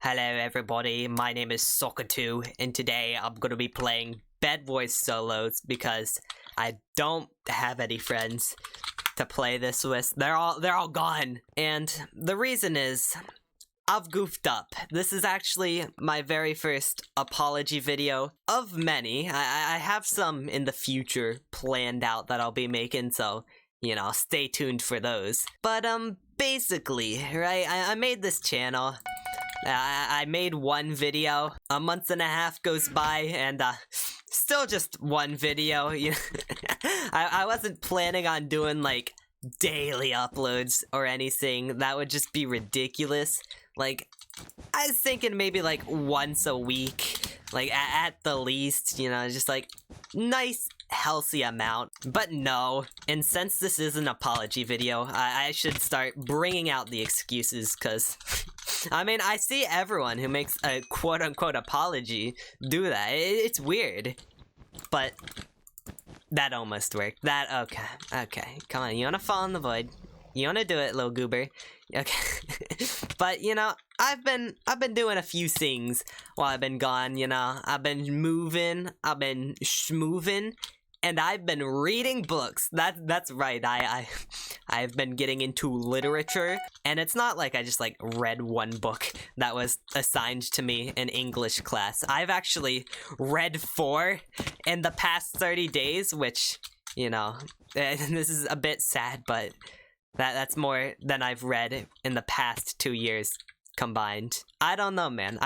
Hello everybody, my name is Sockatoo, and today I'm gonna be playing bedwars solos because I don't have any friends to play this with. They're all gone. And the reason is I've goofed up. This is actually my very first apology video of many. I have some in the future planned out that I'll be making, so you know, stay tuned for those. But basically, right, I made this channel. I made one video. A month and a half goes by, and still just one video. You know, I wasn't planning on doing like daily uploads or anything. That would just be ridiculous. Like, I was thinking maybe like once a week, like at the least. You know, just like nice, healthy amount. But no. And since this is an apology video, I should start bringing out the excuses, because I mean, I see everyone who makes a quote-unquote apology do that. It's weird. But that almost worked. Okay, come on. You wanna fall in the void? You wanna do it, little goober? Okay. But, you know, I've been doing a few things while I've been gone, you know. I've been moving, I've been schmooving, and I've been reading books. That's right. I've been getting into literature, and it's not like I just like read one book that was assigned to me in English class. I've actually read 4 in the past 30 days, which, you know, this is a bit sad, but that's more than I've read in the past 2 years combined. I don't know, man.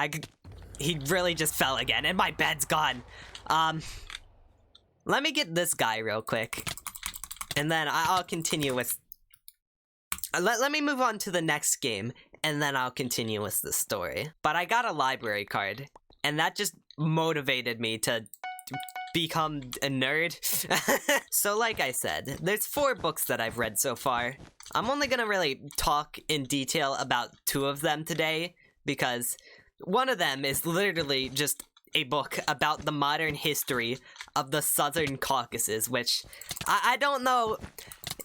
He really just fell again, and my bed's gone. Let me get this guy real quick, and then I'll continue with... Let me move on to the next game, and then I'll continue with the story. But I got a library card, and that just motivated me to become a nerd. So like I said, there's 4 books that I've read so far. I'm only gonna really talk in detail about 2 of them today, because one of them is literally just a book about the modern history of the Southern Caucasus, which I don't know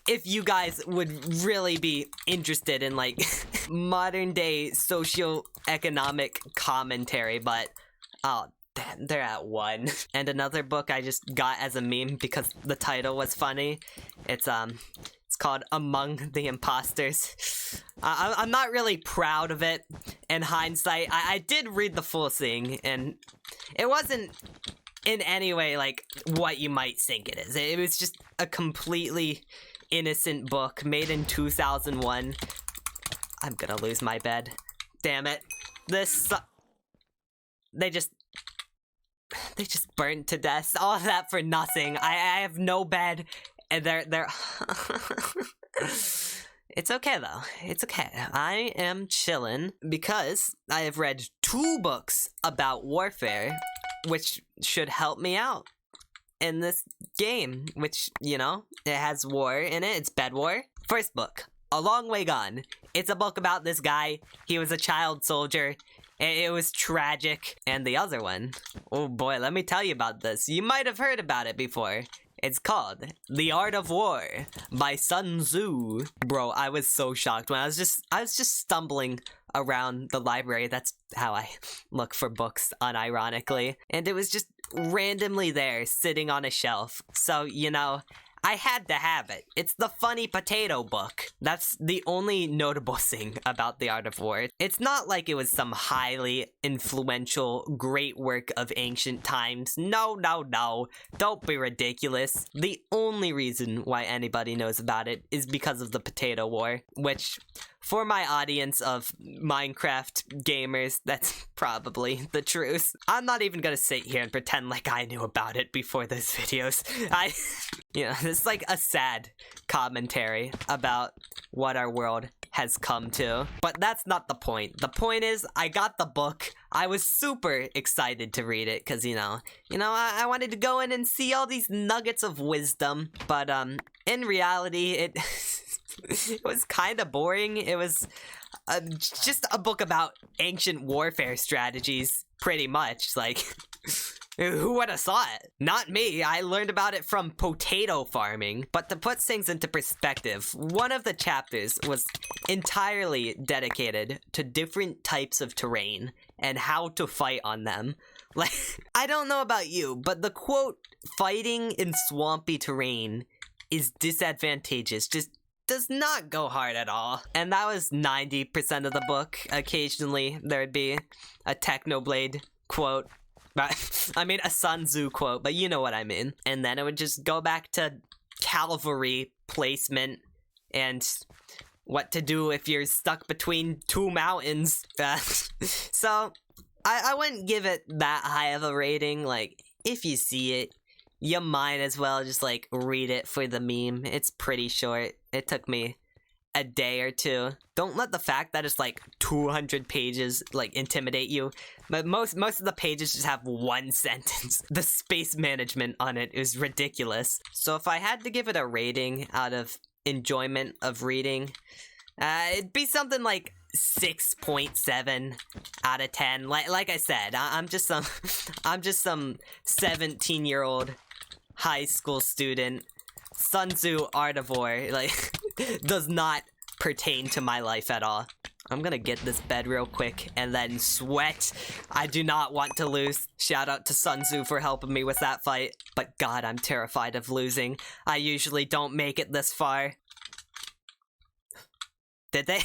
if you guys would really be interested in, like, modern day socio-economic commentary, but oh, damn, they're at 1. And another book I just got as a meme because the title was funny. It's called Among the Imposters. I'm not really proud of it in hindsight. I did read the full thing, and it wasn't in any way like what you might think it is. It was just a completely innocent book made in 2001. I'm gonna lose my bed. Damn it. They just burned to death. All of that for nothing. I have no bed, and they're It's okay though. It's okay. I am chillin' because I have read 2 books about warfare, which should help me out in this game, which, you know, it has war in it. It's Bed War. First book, A Long Way Gone. It's a book about this guy. He was a child soldier. It was tragic. And the other one, oh boy, let me tell you about this. You might have heard about it before. It's called The Art of War by Sun Tzu. Bro, I was so shocked when I was just stumbling around the library. That's how I look for books, unironically. And it was just randomly there, sitting on a shelf. So, you know, I had to have it. It's the funny potato book. That's the only notable thing about The Art of War. It's not like it was some highly influential, great work of ancient times. No. Don't be ridiculous. The only reason why anybody knows about it is because of the Potato War, which, for my audience of Minecraft gamers, that's probably the truth. I'm not even gonna sit here and pretend like I knew about it before those videos. You know, it's like a sad commentary about what our world has come to. But that's not the point. The point is, I got the book. I was super excited to read it, because, you know, I wanted to go in and see all these nuggets of wisdom. But, in reality, it was kind of boring. It was just a book about ancient warfare strategies, pretty much. Like, Who would have thought it? Not me. I learned about it from potato farming. But to put things into perspective, one of the chapters was entirely dedicated to different types of terrain and how to fight on them. Like, I don't know about you, but the quote, fighting in swampy terrain is disadvantageous, just does not go hard at all. And that was 90% of the book. Occasionally, there'd be a TECHNOBLADE quote. I mean, a Sun Tzu quote, but you know what I mean. And then it would just go back to cavalry placement and what to do if you're stuck between two mountains. So, I wouldn't give it that high of a rating. Like, if you see it, you might as well just, like, read it for the meme. It's pretty short. It took me a day or two. Don't let the fact that it's like 200 pages like intimidate you. But most of the pages just have one sentence. The space management on it is ridiculous. So if I had to give it a rating out of enjoyment of reading, it'd be something like 6.7 out of 10. Like I said, I'm just some 17-year-old high school student. Sun Tzu Art of War, like, does not pertain to my life at all. I'm gonna get this bed real quick and then sweat. I do not want to lose. Shout out to Sun Tzu for helping me with that fight. But God, I'm terrified of losing. I usually don't make it this far. Did they?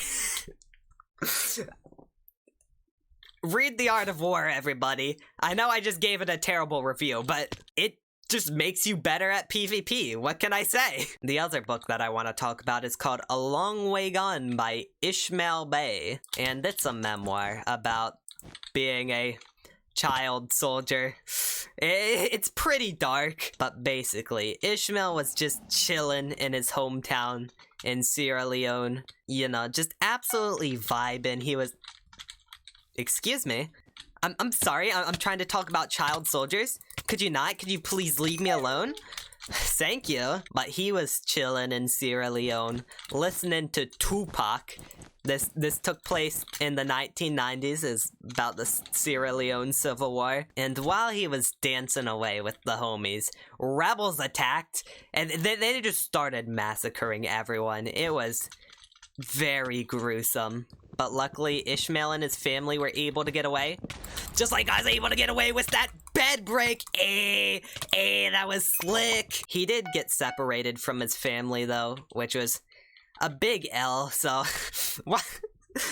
Read The Art of War, everybody. I know I just gave it a terrible review, but it just makes you better at PvP. What can I say? The other book that I want to talk about is called A Long Way Gone by Ishmael Beah, and it's a memoir about being a child soldier. It's pretty dark, but basically, Ishmael was just chilling in his hometown in Sierra Leone, you know, just absolutely vibing. He was... Excuse me? I'm sorry, I'm trying to talk about child soldiers. Could you not? Could you please leave me alone? Thank you. But he was chilling in Sierra Leone, listening to Tupac. This took place in the 1990s, is about the Sierra Leone Civil War. And while he was dancing away with the homies, rebels attacked, and they just started massacring everyone. It was very gruesome. But luckily, Ishmael and his family were able to get away. Just like I was able to get away with that bed break. That was slick. He did get separated from his family, though, which was a big L, so...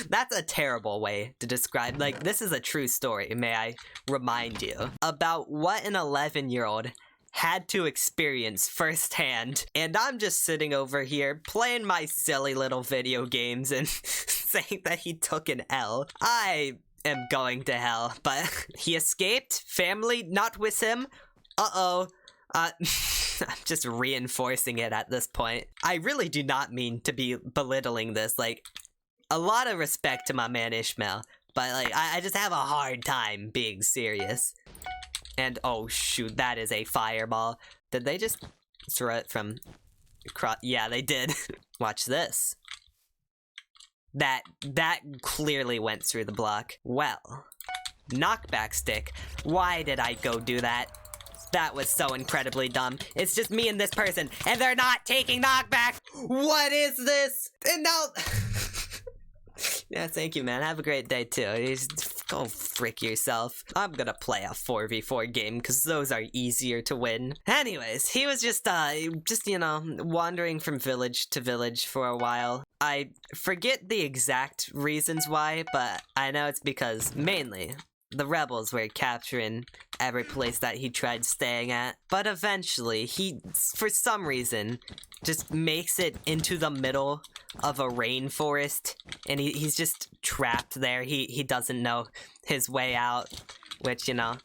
That's a terrible way to describe... Like, this is a true story, may I remind you, about what an 11-year-old had to experience firsthand. And I'm just sitting over here playing my silly little video games and saying that he took an L. I am going to hell, but he escaped, family not with him. I'm just reinforcing it at this point. I really do not mean to be belittling this, like, a lot of respect to my man Ishmael, but like, I just have a hard time being serious. And oh shoot, that is a fireball. Did they just throw it from across? Yeah, they did. Watch this. That clearly went through the block. Well, knockback stick. Why did I go do that? That was so incredibly dumb. It's just me and this person, and they're not taking knockback! What is this? And now... Yeah, thank you, man. Have a great day, too. Just go frick yourself. I'm gonna play a 4v4 game, because those are easier to win. Anyways, he was just, you know, wandering from village to village for a while. I forget the exact reasons why, but I know it's because, mainly, the rebels were capturing every place that he tried staying at. But eventually, he, for some reason, just makes it into the middle of a rainforest, and he's just trapped there. He doesn't know his way out, which, you know,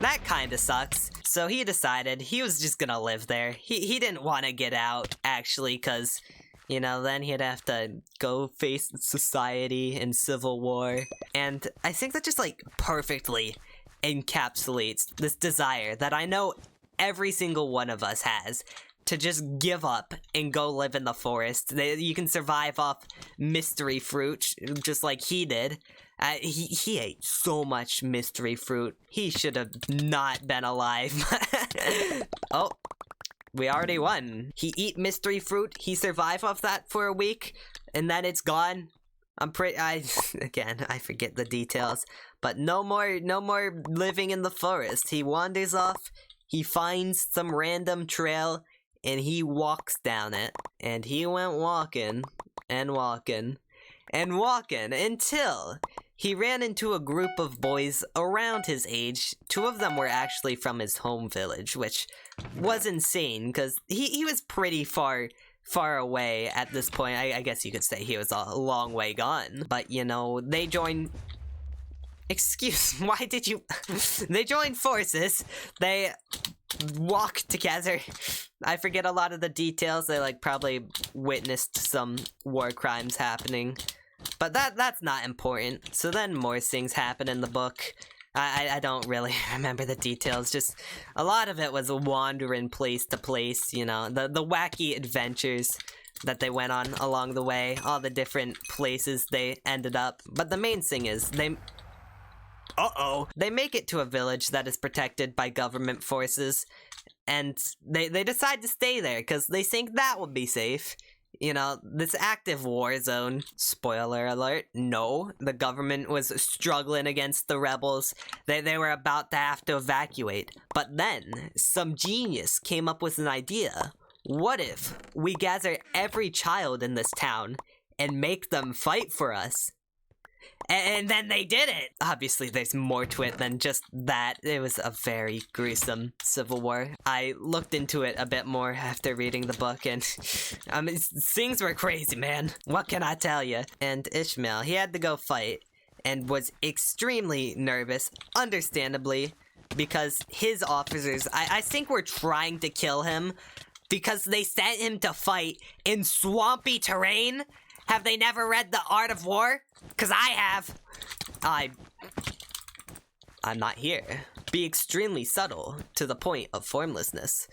that kinda sucks. So he decided he was just gonna live there. He didn't want to get out, actually, because, you know, then he'd have to go face society and civil war. And I think that just, like, perfectly encapsulates this desire that I know every single one of us has to just give up and go live in the forest. You can survive off mystery fruit, just like he did. He ate so much mystery fruit. He should have not been alive. Oh, we already won. He eat mystery fruit. He survived off that for a week, and then it's gone. Again, I forget the details, but no more living in the forest. He wanders off. He finds some random trail, and he walks down it. And he went walking and walking and walking until he ran into a group of boys around his age. 2 of them were actually from his home village, which was insane, because he was pretty far away at this point. I guess you could say he was a long way gone. But, you know, they joined... why did you... They joined forces. They walked together. I forget a lot of the details. They, like, probably witnessed some war crimes happening. But that's not important. So then more things happen in the book. I don't really remember the details. Just a lot of it was wandering place to place, you know, the wacky adventures that they went on along the way, all the different places they ended up. But the main thing is they make it to a village that is protected by government forces, and they decide to stay there because they think that would be safe. You know, this active war zone. Spoiler alert, no. The government was struggling against the rebels. They were about to have to evacuate. But then, some genius came up with an idea. What if we gather every child in this town and make them fight for us? And then they did it! Obviously, there's more to it than just that. It was a very gruesome civil war. I looked into it a bit more after reading the book, and things were crazy, man. What can I tell you? And Ishmael, he had to go fight, and was extremely nervous, understandably, because his officers, I think, were trying to kill him because they sent him to fight in swampy terrain. Have they never read The Art of War? 'Cause I have. I'm not here. Be extremely subtle, to the point of formlessness.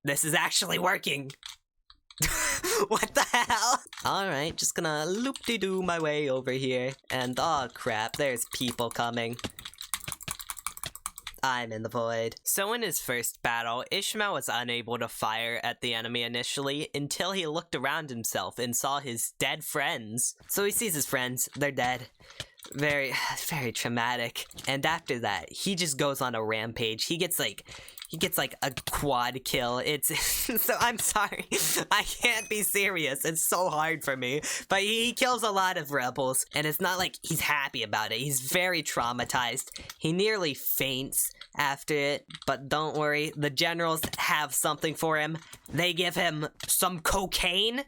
This is actually working. What the hell? Alright, just gonna loop-de-doo my way over here. And oh crap, there's people coming. I'm in the void. So in his first battle, Ishmael was unable to fire at the enemy initially until he looked around himself and saw his dead friends. So he sees his friends, they're dead. Very, very traumatic. And after that, he just goes on a rampage. He gets like a quad kill. It's so I'm sorry. I can't be serious. It's so hard for me. But he kills a lot of rebels, and it's not like he's happy about it. He's very traumatized. He nearly faints after it, but don't worry. The generals have something for him. They give him some cocaine.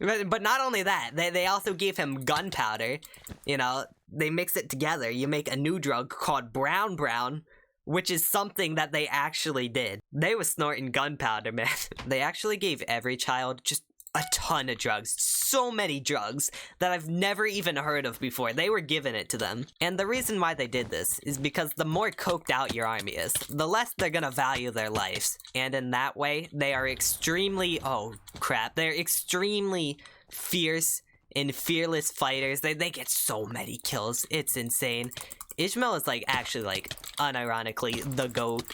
But not only that, they also gave him gunpowder. You know, they mix it together. You make a new drug called brown, which is something that they actually did. They were snorting gunpowder, man. They actually gave every child just a ton of drugs. So many drugs that I've never even heard of before. They were giving it to them. And the reason why they did this is because the more coked out your army is, the less they're gonna value their lives. And in that way, they are extremely, oh crap, they're extremely fierce and fearless fighters. They get so many kills. It's insane. Ishmael is like actually like unironically the GOAT.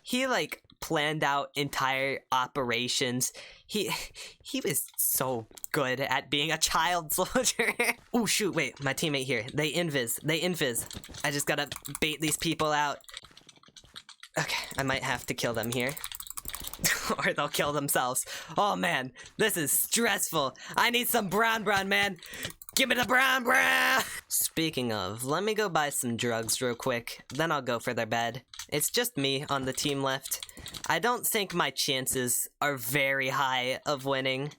He like planned out entire operations. He was so good at being a child soldier. Oh shoot, wait, my teammate here. They invis. I just gotta bait these people out. Okay, I might have to kill them here. Or they'll kill themselves. Oh man, this is stressful. I need some brown, man. Give me the brown. Speaking of, let me go buy some drugs real quick, then I'll go for their bed. It's just me on the team left. I don't think my chances are very high of winning,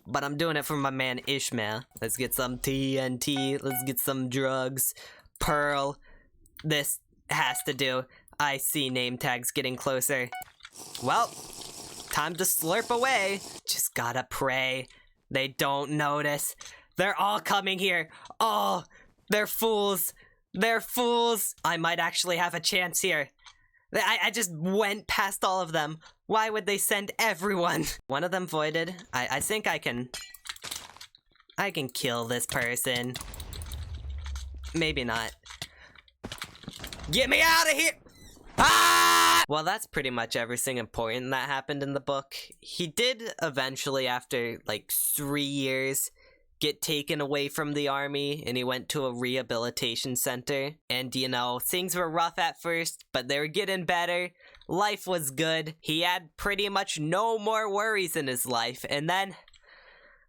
but I'm doing it for my man Ishmael. Let's get some TNT, let's get some drugs. Pearl. This has to do. I see name tags getting closer. Well, time to slurp away. Just gotta pray they don't notice. They're all coming here. Oh, they're fools. They're fools. I might actually have a chance here. I just went past all of them. Why would they send everyone? One of them voided. I think I can... I can kill this person. Maybe not. Get me out of here! Ah! Well, that's pretty much everything important that happened in the book. He did eventually, after like 3 years, get taken away from the army, and he went to a rehabilitation center. And, you know, things were rough at first, but they were getting better. Life was good. He had pretty much no more worries in his life. And then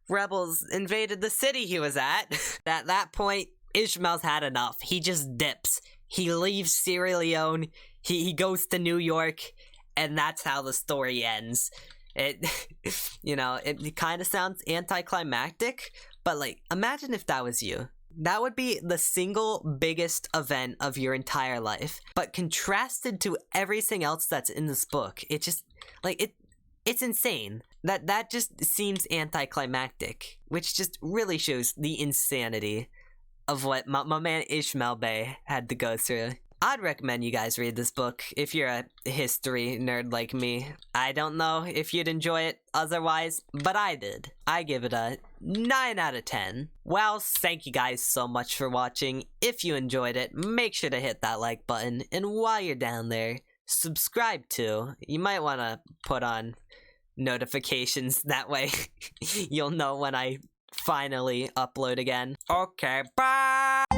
rebels invaded the city he was at. At that point, Ishmael's had enough. He just dips. He leaves Sierra Leone. He goes to New York, and that's how the story ends. It, you know, it kind of sounds anticlimactic, but like, imagine if that was you. That would be the single biggest event of your entire life, but contrasted to everything else that's in this book, it just, like, it's insane. That just seems anticlimactic, which just really shows the insanity of what my man Ishmael Beah had to go through. I'd recommend you guys read this book if you're a history nerd like me. I don't know if you'd enjoy it otherwise, but I did. I give it a 9 out of 10. Well, thank you guys so much for watching. If you enjoyed it, make sure to hit that like button, and while you're down there, subscribe too. You might want to put on notifications, that way you'll know when I finally upload again. Okay, bye!